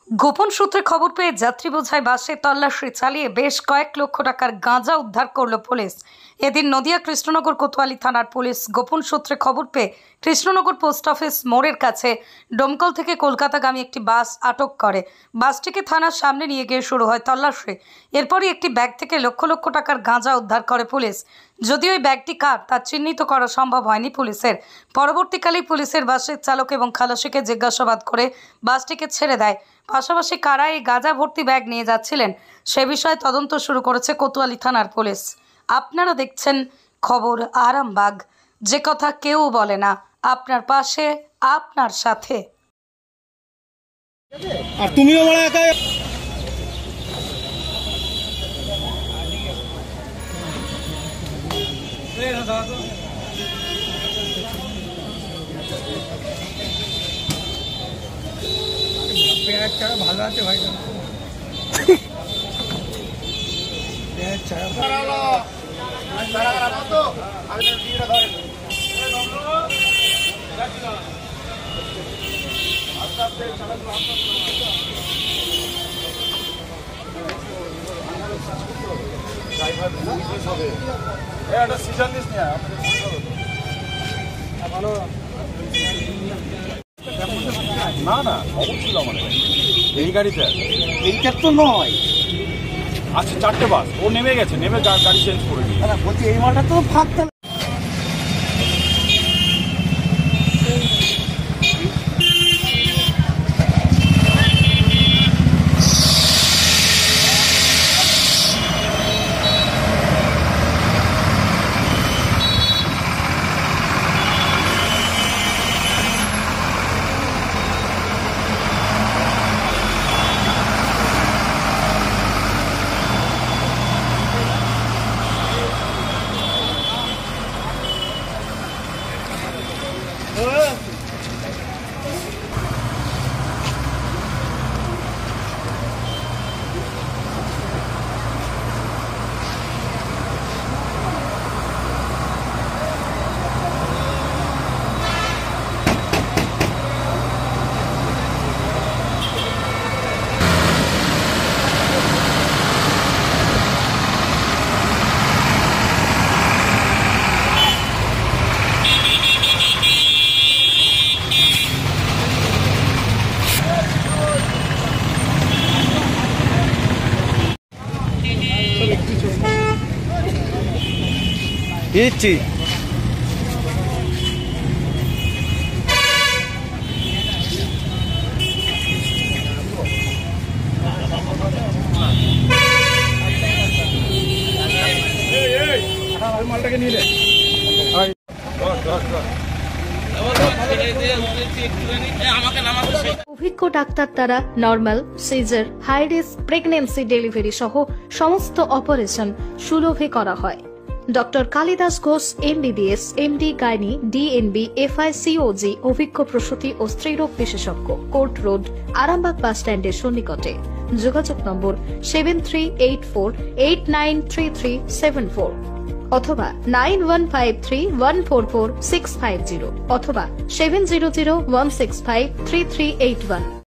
গোপন সূত্রে খবর পেয়ে যাত্রী বোঝাই বাসে তল্লাশি চালিয়ে বেশ কয়েক লক্ষ টাকার গাঁজা উদ্ধার করল পুলিশ। এদিন নদিয়া কৃষ্ণনগর কোতোয়ালি থানার পুলিশ গোপন সূত্রে খবর পেয়ে কৃষ্ণনগর পোস্ট অফিস মোড়ের কাছে ডোমকল থেকে কলকাতাগামী একটি বাস আটক করে। বাসটিকে থানার সামনে নিয়ে গিয়ে শুরু হয় তল্লাশি। এরপরই একটি ব্যাগ থেকে লক্ষ লক্ষ টাকার গাঁজা উদ্ধার করে পুলিশ। যদিও এই ব্যাগটি কার তা চিহ্নিত করা সম্ভব হয়নি পুলিশের। পরবর্তীকালে পুলিশের বাসের চালক এবং খালাসিকে জিজ্ঞাসাবাদ করে বাসটিকে ছেড়ে দেয়। পাশাপাশি কারা এই গাঁজা ভর্তি ব্যাগ নিয়ে যাচ্ছিলেন সে বিষয়ে তদন্ত শুরু করেছে কোতোয়ালি থানার পুলিশ। আপনারা দেখছেন খবর আরামবাগ, যে কথা কেউ বলে না, আপনার পাশে, আপনার সাথে। আর তুমিও বড় একা ভালো আছে ভাই। না না খবর ছিল আমার এই গাড়িতে, এইটা তো নয়। আচ্ছা 4টে বাস ও নেমে গেছে, নেমে গাড়ি চেঞ্জ করে নিয়ে বলছি এই মালটা তো ফাঁক। দিচ্ছি মালটাকে নিলে অভিজ্ঞ ডাক্তার দ্বারা normal, caesar, high risk pregnancy, delivery সহ সমস্ত অপারেশন সুলভে করা হয়। Doctor Kalidas Ghosh MBBS, MD gynae, DNB, FICOG অভিজ্ঞ প্রসূতি ও স্ত্রীরোগ বিশেষজ্ঞ, কোর্ট রোড, আরামবাগ বাস স্ট্যান্ডের সন্নিকটে। যোগাযোগ নম্বর 7384893374 অথবা 9153144650 অথবা 7001653381।